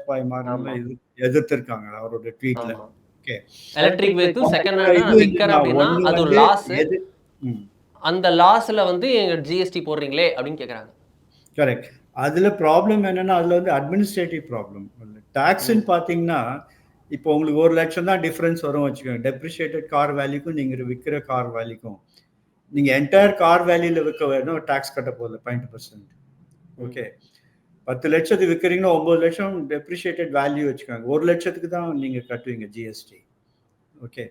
பாய் மாதிரி எதிர்த்திருக்காங்க அவரோட ட்வீட்ல. Okay, electric vehicle second hand நான் இது விற்கிறேன் நான் அப்படின்னா ஒண்ணு அது ஒரு வந்து லாஸ். எது அந்த லாஸ்ல வந்து எங்க ஜிஎஸ்டி போடுறீங்களே அப்படின்னு கேக்குறாங்க. கரெக்ட். அதுல ப்ராப்ளம் என்னன்னா அதுல வந்து அட்மினிஸ்ட்ரேட்டிவ் ப்ராப்ளம். டாக்ஸ்ன்னு பாத்தீங்கன்னா இப்போ உங்களுக்கு 1 லட்சம் தான் டிஃபரன்ஸ் வரும் வச்சுக்கோங்க. டெப்ரிஷியேட்டட் கார் வேல்யூக்கும் நீங்க விற்கிற கார் வேல்யூக்கும் நீங்க என்டையர் கார் வேல்யூல விற்க வேணும், டாக்ஸ் கட்ட போகுது 0.5%. ஓகே, 10 லட்சத்துக்கு விற்கிறீங்கன்னா 9 லட்சம் டெப்ரிஷியேட்டட் வேல்யூ வச்சுக்கோங்க. 1 லட்சத்துக்கு தான் நீங்க கட்டுவீங்க ஜிஎஸ்டி. ஓகே,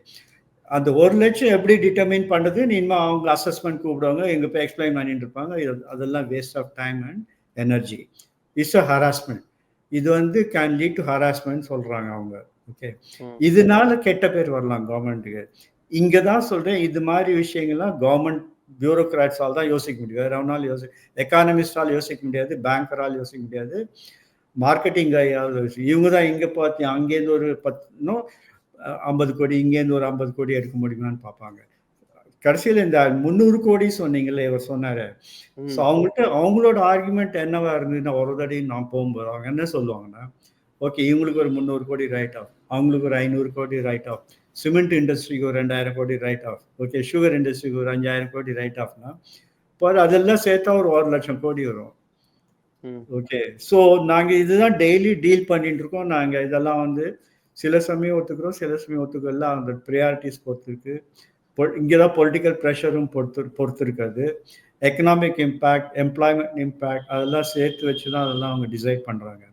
அந்த 1 லட்சம் எப்படி டிட்டர்மின் பண்ணுறது, இனிமே அவங்க அசஸ்மெண்ட் கூப்பிடுவாங்க, எங்க போய் எக்ஸ்பிளைன் பண்ணிட்டு இருப்பாங்க. அதெல்லாம் waste of time and energy. It's a harassment. இது வந்து கேன் லீட் டு ஹராஸ்மெண்ட் சொல்றாங்க அவங்க. ஓகே, இதனால கெட்ட பேர் வரலாம் கவர்மெண்ட்டுக்கு. இங்க தான் சொல்றேன், இது மாதிரி விஷயங்கள்லாம் கவர்மெண்ட் பியூரோக்ராட்ஸால் தான் யோசிக்க முடியும். வேற ஒன்றால் எக்கானமிஸ்டால் யோசிக்க முடியாது, பேங்கரால் யோசிக்க முடியாது, மார்க்கெட்டிங் இவங்க தான் இங்கே பார்த்து அங்கேருந்து ஒரு 50 கோடி, இங்கேருந்து ஒரு 50 கோடி எடுக்க முடியுமான்னு பார்ப்பாங்க. கடைசியில் இந்த 300 கோடி சொன்னீங்களே இவர் சொன்னாரு. ஸோ அவங்களோட ஆர்குமெண்ட் என்னவா இருந்ததுன்னா, ஒரு தடவை நான் போகும்போது அவங்க என்ன சொல்லுவாங்கன்னா, ஓகே இவங்களுக்கு ஒரு 300 கோடி ரைட் ஆஃப், அவங்களுக்கு ஒரு 500 கோடி ரைட் ஆஃப், சிமெண்ட் இண்டஸ்ட்ரிக்கு ஒரு 2000 கோடி ரைட் ஆஃப், ஓகே சுகர் இண்டஸ்ட்ரிக்கு ஒரு 5000 கோடி ரைட் ஆஃப்னா இப்போ அதெல்லாம் சேர்த்தா ஒரு 1 லட்சம் கோடி வரும். ஓகே, ஸோ நாங்கள் இதுதான் டெய்லி டீல் பண்ணிட்டு இருக்கோம். நாங்கள் இதெல்லாம் வந்து சில சமயம் ஒத்துக்கிறோம், சில சமயம் ஒத்துக்கல. அந்த ப்ரியாரிட்டிஸ் பொறுத்திருக்கு. இங்கே தான் பொலிட்டிக்கல் ப்ரெஷரும் பொறுத்து இருக்காது. எக்கனாமிக் இம்பேக்ட், எம்ப்ளாய்மெண்ட் இம்பேக்ட் அதெல்லாம் சேர்த்து வச்சு தான் அதெல்லாம் அவங்க டிசைட் பண்ணுறாங்க.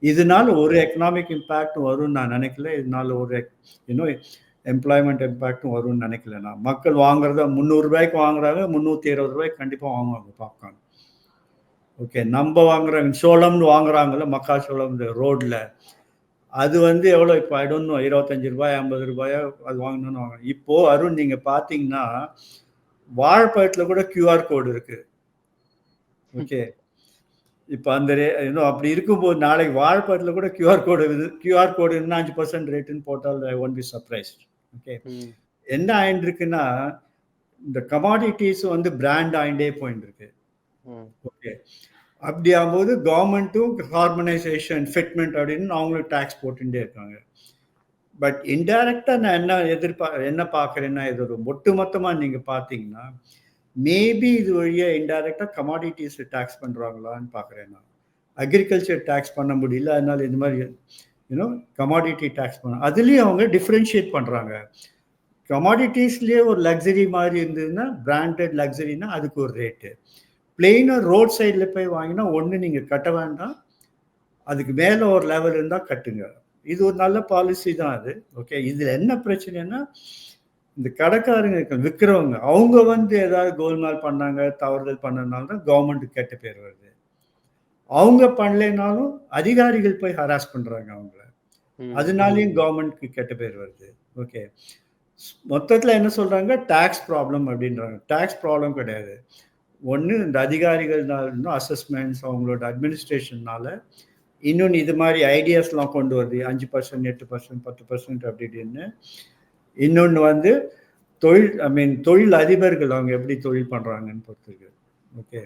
இதனால ஒரு எக்கனாமிக் இம்பேக்டும் வரும்னு நான் நினைக்கல. இதனால ஒரு இன்னும் எம்ப்ளாய்மெண்ட் இம்பேக்டும் வரும்னு நினைக்கல. நான் மக்கள் வாங்குறத 300 ரூபாய்க்கு வாங்குறாங்க, 320 ரூபாய்க்கு கண்டிப்பாக வாங்குவாங்க பாப்கார்ன். ஓகே, நம்ம வாங்குறாங்க சோளம்னு வாங்குறாங்கல்ல, மக்காச்சோளம் இந்த ரோட்ல, அது வந்து எவ்வளோ இப்போ ஐ டோன்ட் நோ, 25 ரூபாய் 50 ரூபாயோ அது வாங்கணும்னு வாங்க. இப்போ அருண் நீங்க பார்த்தீங்கன்னா வாழைப்பழத்தில் கூட QR கோடு இருக்கு. ஓகே, இப்போ அந்த இன்னும் அப்படி இருக்கும்போது நாளைக்கு வாழைப்பழத்தில் கூட QR கோடு இருந்தால் 5% ரேட்டுன்னு போட்டால் I won't be surprised. Okay, என்ன ஆயிட்டு இருக்குன்னா இந்த கமாடிட்டிஸ் வந்து பிராண்ட் ஆயிண்டே போயிட்டு இருக்கு. ஓகே, அப்படி ஆகும்போது கவர்மெண்ட்டும் ஹார்மனைசேஷன் ஃபிட்மெண்ட் அப்படின்னு அவங்களும் டேக்ஸ் போட்டுட்டே இருக்காங்க. பட் இன்டைரக்டா நான் என்ன பார்க்குறேன்னா, இது ஒரு ஒட்டுமொத்தமாக நீங்கள் பார்த்தீங்கன்னா மேபி இது வழியாக இன்டைரக்டாக கமாடிட்டிஸ் டேக்ஸ் பண்ணுறாங்களான்னு பார்க்குறேன் நான். அக்ரிகல்ச்சர் டேக்ஸ் பண்ண முடியல, அதனால இந்த மாதிரி கமாடிட்டி டேக்ஸ் பண்ண அதுலேயும் அவங்க டிஃப்ரென்ஷியேட் பண்ணுறாங்க. கமாடிட்டிஸ்லேயே ஒரு லக்ஸரி மாதிரி இருந்ததுன்னா, பிராண்டட் லக்ஸரினா அதுக்கு ஒரு ரேட்டு, பிளெயினாக ரோட் சைடில் போய் வாங்கினா ஒன்று நீங்கள் கட்ட வேண்டாம், அதுக்கு மேலே ஒரு லெவல் இருந்தால் கட்டுங்க. இது ஒரு நல்ல பாலிசி தான் அது. ஓகே, இதில் என்ன பிரச்சனைன்னா இந்த கடைக்காரங்க விற்கிறவங்க அவங்க வந்து ஏதாவது கோல்மால் பண்ணாங்க, தவறுதல் பண்ணனால தான் கவர்மெண்ட்டுக்கு கெட்ட பேர் வருது. அவங்க பண்ணலைனாலும் அதிகாரிகள் போய் ஹராஸ் பண்ணுறாங்க அவங்கள, அதனாலையும் கவர்மெண்ட்க்கு கெட்ட பேர் வருது. ஓகே, மொத்தத்தில் என்ன சொல்கிறாங்க, டேக்ஸ் ப்ராப்ளம் அப்படின்றாங்க. டேக்ஸ் ப்ராப்ளம் கிடையாது. ஒன்று இந்த அதிகாரிகள்னால, இன்னும் அசஸ்மெண்ட்ஸ் அவங்களோட அட்மினிஸ்ட்ரேஷன்னால, இன்னொன்று இது மாதிரி ஐடியாஸ்லாம் கொண்டு வருது 5%, 8%, 10% அப்படி இப்படின்னு. இன்னொன்று வந்து தொழில் அதிபர்கள் அவங்க எப்படி தொழில் பண்ணுறாங்கன்னு பொறுத்திருக்கு. ஓகே,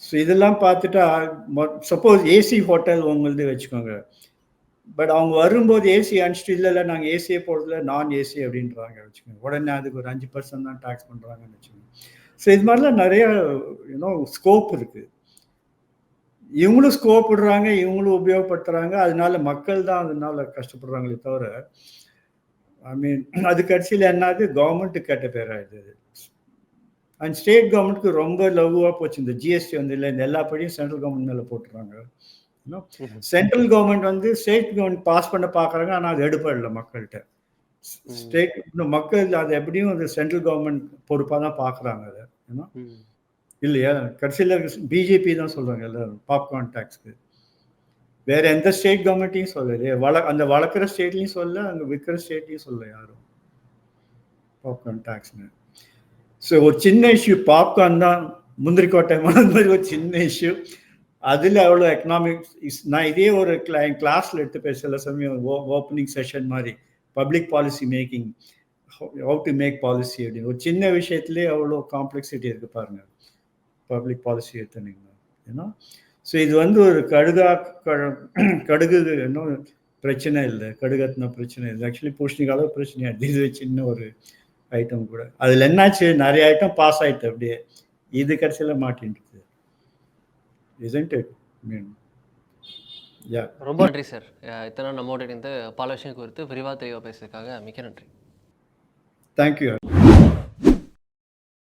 ஸோ இதெல்லாம் பார்த்துட்டா சப்போஸ் ஏசி ஹோட்டல் உங்களது வச்சுக்கோங்க, பட் அவங்க வரும்போது ஏசி அனுப்பிச்சிட்டு இல்லை நாங்கள் ஏசியே போடுறதுல நான் ஏசி அப்படின்றாங்க வச்சுக்கோங்க, உடனே அதுக்கு ஒரு 5% தான் டேக்ஸ் பண்ணுறாங்கன்னு வச்சுக்கோங்க. ஸோ இது மாதிரிலாம் நிறைய ஸ்கோப் இருக்குது. இவங்களும் ஸ்கோப் விடுறாங்க, இவங்களும் உபயோகப்படுத்துகிறாங்க, அதனால மக்கள் தான் அதனால கஷ்டப்படுறாங்களே தவிர அது கடைசியில் என்னது கவர்மெண்ட்டுக்கு கெட்ட பேர் ஆயிடுது. அண்ட் ஸ்டேட் கவர்மெண்ட்டுக்கு ரொம்ப லவ்வாக போச்சு இந்த ஜிஎஸ்டி வந்து. இல்லை இந்த எல்லா படியும் சென்ட்ரல் கவர்மெண்ட் மேலே போட்டுறாங்க. சென்ட்ரல் கவர்மெண்ட் வந்து ஸ்டேட் கவர்மெண்ட் பாஸ் பண்ண பார்க்குறாங்க, ஆனால் அது எடுப்படல மக்கள்கிட்ட. ஸ்டேட் மக்கள் அது எப்படியும் அது சென்ட்ரல் கவர்மெண்ட் பொறுப்பாக தான் பார்க்குறாங்க அதை, இல்லையா? கடைசியில் பிஜேபி தான் சொல்கிறாங்க எல்லாரும் பாப்கார்ன் டேக்ஸ்க்கு. வேற எந்த ஸ்டேட் கவர்மெண்ட்டையும் சொல்லலையே, அந்த வளர்க்குற ஸ்டேட்லையும் சொல்ல, அங்கே விற்கிற ஸ்டேட்லையும் சொல்ல யாரும் பாப்கார்ன் டேக்ஸ்னு. ஸோ ஒரு சின்ன இஷ்யூ பாப்கார்ன் தான், முந்திரிக்கோட்டை மாதிரி ஒரு சின்ன இஷ்யூ, அதில் அவ்வளோ எக்கனாமிக்ஸ். நான் இதே ஒரு கிளாஸில் எடுத்து சில சமயம் ஓப்பனிங் செஷன் மாதிரி public policy making, how to make policy அப்படின்னு ஒரு சின்ன விஷயத்துலேயே அவ்வளோ காம்ப்ளெக்சிட்டி இருக்குது பாருங்க பப்ளிக் பாலிசி எடுத்துனீங்கன்னா. ஏன்னா ஸோ இது வந்து ஒரு கடுகு இன்னும் பிரச்சனை இல்லை, கடுகத்தின பிரச்சனை இல்லை. ஆக்சுவலி பூஷணிக்கால பிரச்சனையா இது சின்ன ஒரு ஐட்டம் கூட. அதில் என்னாச்சு, நிறைய ஐட்டம் பாஸ் ஆயிட்டு அப்படியே, இது கடைசியில் மாட்டின்றது. Isn't it? I mean, yeah. ரொம்ப நன்றி சார். இத்தனை நம்மோட இணைந்து பல விஷயம் குறித்து விரிவாக தெளிவாக பேசுறதுக்காக மிக்க நன்றி. Thank you.